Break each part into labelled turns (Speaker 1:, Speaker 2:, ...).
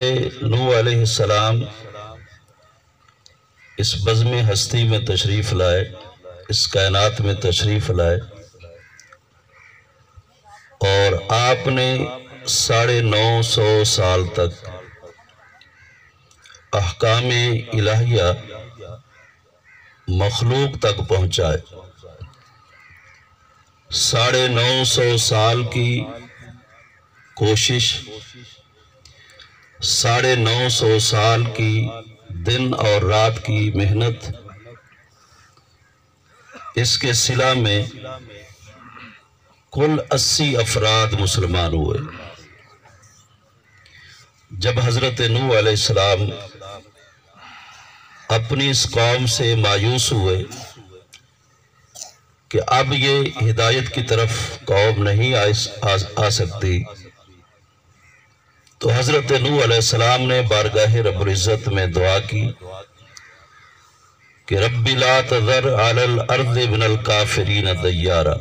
Speaker 1: نوح علیہ السلام اس بزم ہستی میں تشریف لائے، اس کائنات میں تشریف لائے، اور آپ نے 950 سال تک احکام الہیہ مخلوق تک پہنچائے۔ 950 سال کی کوشش، 950 سال کی دن اور رات کی محنت، اس کے صلہ میں کل 80 افراد مسلمان ہوئے۔ جب حضرت نوح علیہ السلام اپنی اس قوم سے مایوس ہوئے کہ اب یہ ہدایت کی طرف قوم نہیں آ سکتی، تو حضرت نوح علیہ السلام نے بارگاہ رب العزت میں دعا کی کہ رب لا تذر علی الارض من الکافرین دیارا،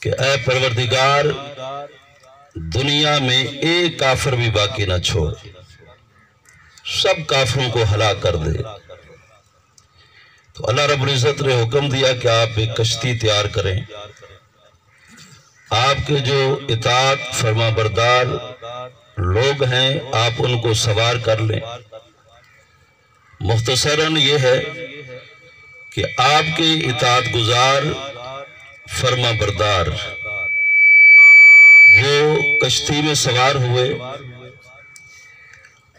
Speaker 1: کہ اے پروردگار دنیا میں ایک کافر بھی باقی نہ چھوڑ، سب کافروں کو ہلاک کر دے۔ تو اللہ رب العزت نے حکم دیا کہ آپ ایک کشتی تیار کریں، آپ کے جو اطاعت فرما بردار لوگ ہیں آپ ان کو سوار کر لیں۔ مختصراً یہ ہے کہ آپ کے اطاعت گزار فرما بردار وہ کشتی میں سوار ہوئے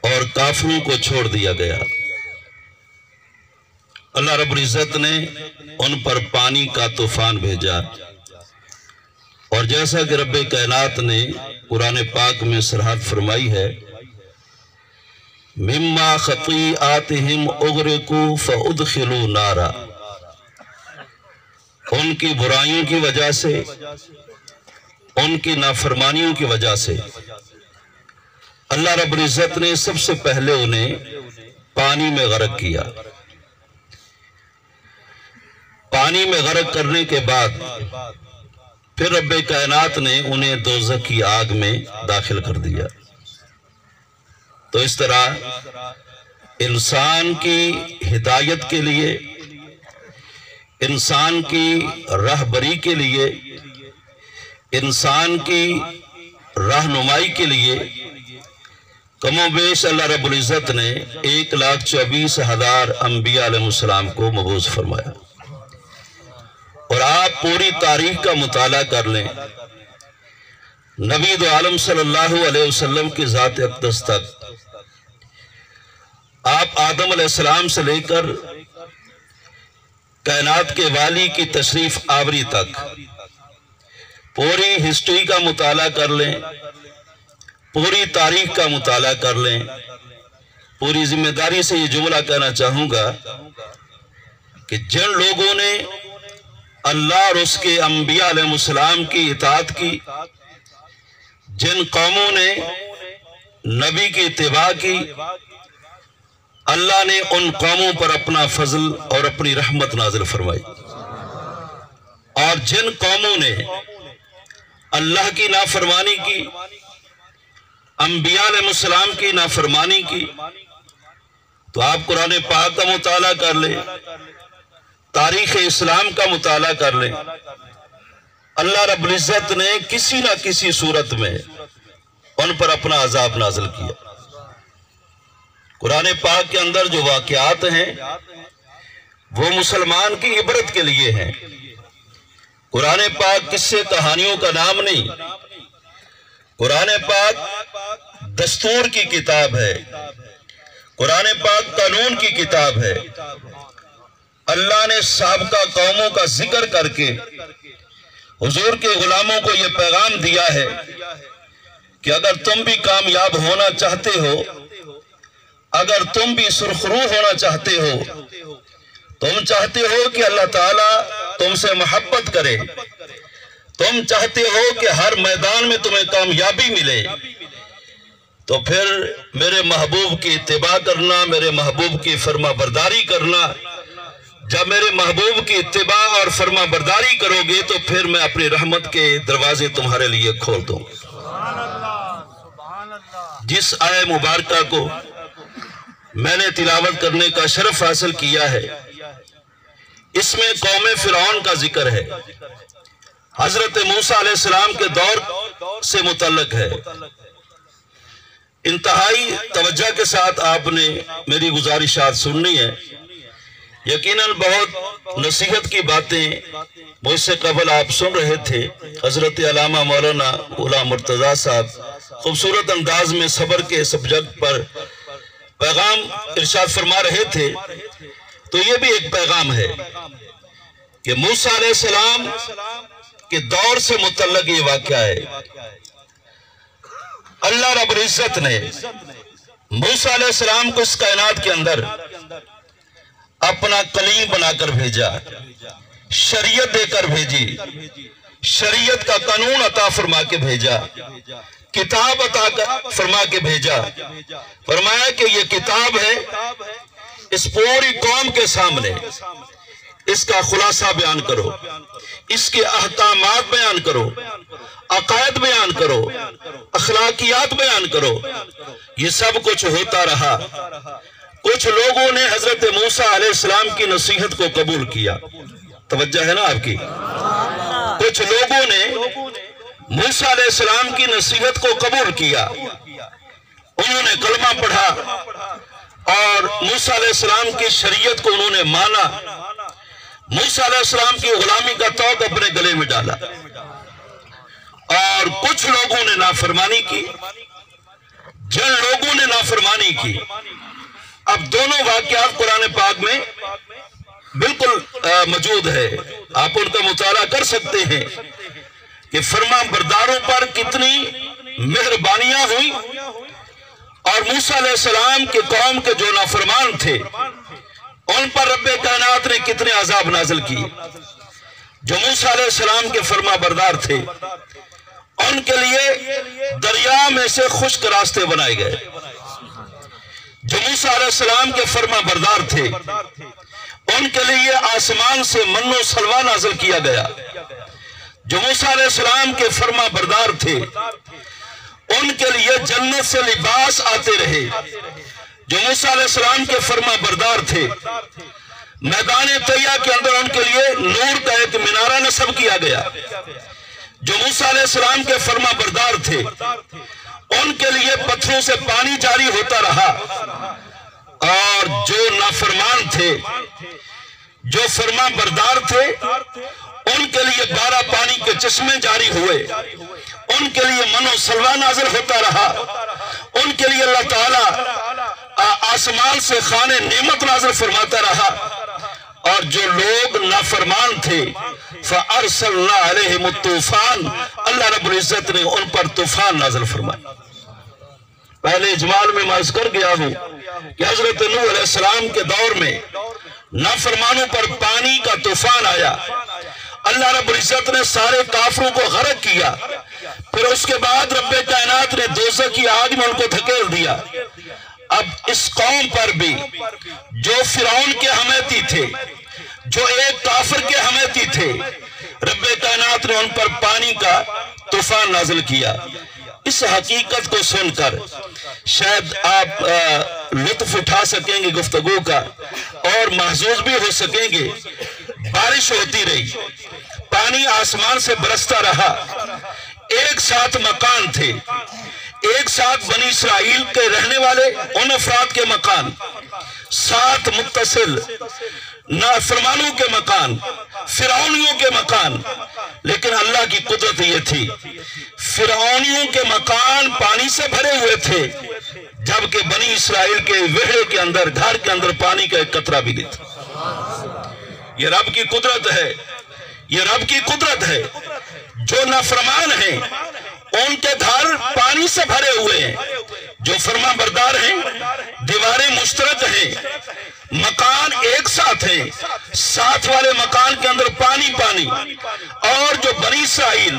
Speaker 1: اور کافروں کو چھوڑ دیا گیا۔ اللہ رب العزت نے ان پر پانی کا طوفان بھیجا، اور جیسا کہ رب کائنات نے قرآن پاک میں صراحت فرمائی ہے، مما خطیئاتہم اغرقوا فادخلوا نارا، ان کی برائیوں کی وجہ سے، ان کی نافرمانیوں کی وجہ سے اللہ رب العزت نے سب سے پہلے انہیں پانی میں غرق کیا۔ پانی میں غرق کرنے کے بعد پھر رب کائنات نے انہیں دوزخ کی آگ میں داخل کر دیا۔ تو اس طرح انسان کی ہدایت کے لیے، انسان کی رہبری کے لیے، انسان کی رہنمائی کے لیے کم و بیش اللہ رب العزت نے 1,24,000 انبیاء علیہ السلام کو مبعوث فرمایا۔ اور آپ پوری تاریخ کا مطالعہ کر لیں، نبی دو عالم صلی اللہ علیہ وسلم کی ذات اقدس تک، آپ آدم علیہ السلام سے لے کر کائنات کے والی کی تشریف آوری تک پوری ہسٹری کا مطالعہ کر لیں، پوری تاریخ کا مطالعہ کر لیں۔ پوری ذمہ داری سے یہ جملہ کہنا چاہوں گا کہ جن لوگوں نے اللہ اور اس کے انبیاء علیہ السلام کی اطاعت کی، جن قوموں نے نبی کی اتباع کی، اللہ نے ان قوموں پر اپنا فضل اور اپنی رحمت نازل فرمائی، اور جن قوموں نے اللہ کی نافرمانی کی، انبیاء علیہ السلام کی نافرمانی کی، تو آپ قرآن پاک کا مطالعہ کر لیں، تاریخ اسلام کا مطالعہ کر لیں، اللہ رب العزت نے کسی نہ کسی صورت میں ان پر اپنا عذاب نازل کیا۔ قرآن پاک کے اندر جو واقعات ہیں وہ مسلمان کی عبرت کے لیے ہیں۔ قرآن پاک قصے کہانیوں کا نام نہیں، قرآن پاک دستور کی کتاب ہے، قرآن پاک قانون کی کتاب ہے۔ اللہ نے سابقہ قوموں کا ذکر کر کے حضور کے غلاموں کو یہ پیغام دیا ہے کہ اگر تم بھی کامیاب ہونا چاہتے ہو، اگر تم بھی سرخرو ہونا چاہتے ہو، تم چاہتے ہو کہ اللہ تعالیٰ تم سے محبت کرے، تم چاہتے ہو کہ ہر میدان میں تمہیں کامیابی ملے، تو پھر میرے محبوب کی اتباع کرنا، میرے محبوب کی فرما برداری کرنا۔ جب میرے محبوب کی اتباع اور فرما برداری کرو گے تو پھر میں اپنی رحمت کے دروازے تمہارے لیے کھول دوں۔ سبحان اللہ، سبحان اللہ۔ جس آیہ مبارکہ کو میں نے تلاوت کرنے کا شرف حاصل کیا ہے، اس میں قوم فرعون کا ذکر ہے، حضرت موسیٰ علیہ السلام کے دور سے متعلق ہے۔ انتہائی توجہ کے ساتھ آپ نے میری گزارشات سننی ہے۔ یقیناً بہت نصیحت کی باتیں مجھ سے قبل آپ سن رہے تھے۔ حضرت علامہ مولانا غلام مرتضیٰ صاحب خوبصورت انداز میں صبر کے سبجیکٹ پر پیغام ارشاد فرما رہے تھے، تو یہ بھی ایک پیغام ہے کہ موسیٰ علیہ السلام کے دور سے متعلق یہ واقعہ ہے۔ اللہ رب العزت نے موسیٰ علیہ السلام کو اس کائنات کے اندر اپنا کلیم بنا کر بھیجا، شریعت دے کر بھیجی، شریعت کا قانون عطا فرما کے بھیجا، کتاب عطا فرما کے بھیجا۔ فرمایا کہ یہ کتاب ہے، اس پوری قوم کے سامنے اس کا خلاصہ بیان کرو، اس کے احکامات بیان کرو، عقائد بیان کرو، اخلاقیات بیان کرو۔ یہ سب کچھ ہوتا رہا۔ کچھ لوگوں نے حضرت موسیٰ علیہ السلام کی نصیحت کو قبول کیا۔ توجہ ہے نا آپ کی؟ کچھ لوگوں نے موسیٰ علیہ السلام کی نصیحت کو قبول کیا، انہوں نے کلمہ پڑھا اور موسیٰ علیہ السلام کی شریعت کو انہوں نے مانا، موسیٰ علیہ السلام کی غلامی کا طوق اپنے گلے میں ڈالا۔ اور کچھ لوگوں نے نافرمانی کی۔ جن لوگوں نے نافرمانی کی، اب دونوں واقعات قرآن پاک میں بالکل موجود ہے، آپ ان کا مطالعہ کر سکتے ہیں کہ فرما برداروں پر کتنی مہربانیاں ہوئی، اور موسیٰ علیہ السلام کے قوم کے جو نافرمان تھے ان پر رب کائنات نے کتنے عذاب نازل کیے۔ جو موسیٰ علیہ السلام کے فرما بردار تھے ان کے لیے دریا میں سے خشک راستے بنائے گئے۔ جو موسیٰ علیہ السلام کے فرما بردار تھے ان کے لیے آسمان سے من و سلوہ نازل کیا گیا۔ جو موسیٰ علیہ السلام کے فرما بردار تھے ان کے لیے جنت سے لباس آتے رہے۔ جو موسیٰ علیہ السلام کے فرما بردار تھے میدان طیہ کے اندر ان کے لیے نور کا ایک منارہ نصب کیا گیا۔ جو موسیٰ علیہ السلام کے فرما بردار تھے ان کے لیے پتھروں سے پانی جاری ہوتا رہا، اور جو نافرمان تھے، جو فرما بردار تھے ان کے لیے 12 پانی کے چشمے جاری ہوئے، ان کے لیے من و سلوہ نازل ہوتا رہا، ان کے لیے اللہ تعالیٰ آسمان سے خانے نعمت نازل فرماتا رہا۔ اور جو لوگ نافرمان تھے فَأَرْسَلْنَا عَلَيْهِمُ الطُّوفَانَ، اللہ رب العزت نے ان پر طوفان نازل فرمایا۔ پہلے اجمال میں عرض کر گیا ہوں کہ حضرت نوح علیہ السلام کے دور میں نافرمانوں پر پانی کا طوفان آیا، اللہ رب العزت نے سارے کافروں کو غرق کیا، پھر اس کے بعد رب کائنات نے دوزخ کی آگ میں ان کو دھکیل دیا۔ اب اس قوم پر بھی جو فرعون کے حمیتی تھے، جو ایک کافر کے حمیتی تھے، رب کائنات نے ان پر پانی کا طوفان نازل کیا۔ اس حقیقت کو سن کر شاید آپ لطف اٹھا سکیں گے گفتگو کا، اور محظوظ بھی ہو سکیں گے۔ بارش ہوتی رہی، پانی آسمان سے برستا رہا، ایک ساتھ مکان تھے، ایک ساتھ بنی اسرائیل کے رہنے والے ان افراد کے مکان، ساتھ متصل نافرمانوں کے مکان، فرعونیوں کے مکان۔ لیکن اللہ کی قدرت یہ تھی، فرعونیوں کے مکان پانی سے بھرے ہوئے تھے، جبکہ بنی اسرائیل کے وہرے کے اندر، گھر کے اندر پانی کا ایک قطرہ بھی نہیں تھا۔ یہ رب کی قدرت ہے، یہ رب کی قدرت ہے۔ جو نافرمان ہیں ان کے گھر پانی سے بھرے ہوئے ہیں، جو فرما بردار ہیں دیواریں مشترک ہیں، مکان ایک ساتھ ہیں، ساتھ والے مکان کے اندر پانی پانی۔ اور جو بنی اسرائیل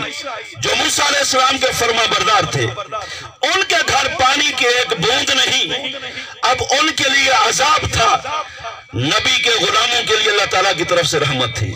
Speaker 1: جو موسیٰ علیہ السلام کے فرما بردار تھے ان کے گھر پانی کے ایک بوند نہیں۔ اب ان کے لیے عذاب تھا، نبی کے غلاموں کے لیے اللہ تعالیٰ کی طرف سے رحمت تھی۔